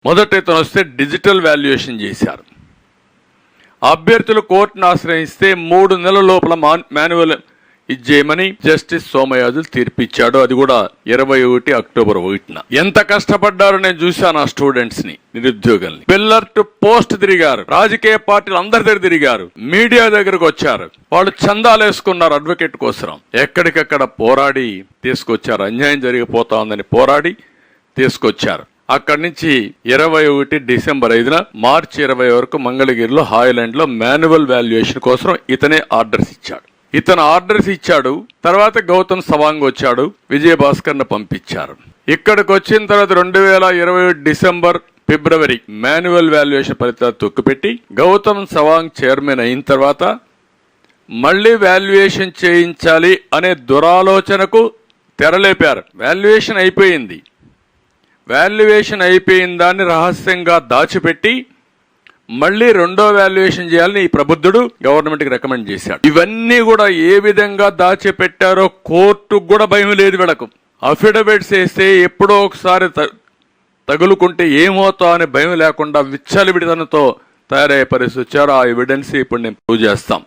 మొదట ఇతను వస్తే డిజిటల్ వాల్యుయేషన్ చేశారు. అభ్యర్థులు కోర్టును ఆశ్రయిస్తే 3 నెలల లోపల మాన్యువల్ ఇచ్చేయమని జస్టిస్ సోమయాజులు తీర్పిచ్చాడు. అది కూడా 21 అక్టోబర్ 1న. ఎంత కష్టపడ్డారో నేను చూశాను ఆ స్టూడెంట్స్ ని, నిరుద్యోగుల్ని. పిల్లర్ టు పోస్ట్ తిరిగారు, రాజకీయ పార్టీలు అందరి దగ్గర తిరిగారు, మీడియా దగ్గరకు వచ్చారు, వాళ్ళు చందాలు వేసుకున్నారు అడ్వకేట్ కోసం. ఎక్కడికక్కడ పోరాడి తీసుకొచ్చారు. అన్యాయం జరిగిపోతా ఉందని పోరాడి తీసుకొచ్చారు. అక్కడి నుంచి 21 డిసెంబర్ 5న మార్చి 20 వరకు మంగళగిరిలో హాయ్లాండ్ లో మాన్యువల్ వాల్యుయేషన్ కోసం ఇతనే ఆర్డర్స్ ఇచ్చాడు. ఇతను ఆర్డర్స్ ఇచ్చాడు. తర్వాత గౌతమ్ సవాంగ్ వచ్చాడు, విజయభాస్కర్ ను పంపించారు. ఇక్కడికి వచ్చిన తర్వాత 2020 డిసెంబర్ ఫిబ్రవరి మాన్యువల్ వాల్యుయేషన్ ఫలితాలు తొక్కుపెట్టి గౌతమ్ సవాంగ్ చైర్మన్ అయిన తర్వాత మళ్లీ వాల్యుయేషన్ చేయించాలి అనే దురాలోచనకు తెరలేపారు. వాల్యుయేషన్ అయిపోయిన దాన్ని రహస్యంగా దాచిపెట్టి మళ్లీ రెండో వాల్యుయేషన్ చేయాలని ఈ ప్రబుద్ధుడు గవర్నమెంట్ కి రికమెండ్ చేశాడు. ఇవన్నీ కూడా ఏ విధంగా దాచిపెట్టారో కోర్టుకు కూడా భయం లేదు వీళ్ళకు. అఫిడవిట్స్ వేస్తే ఎప్పుడో ఒకసారి తగులుకుంటే ఏమవుతా అనే భయం లేకుండా విచ్చలవిడితనంతో తయారయ్యే పరిస్థితి వచ్చారు. ఆ ఎవిడెన్స్ ఇప్పుడు నేను ప్రూవ్ చేస్తాం.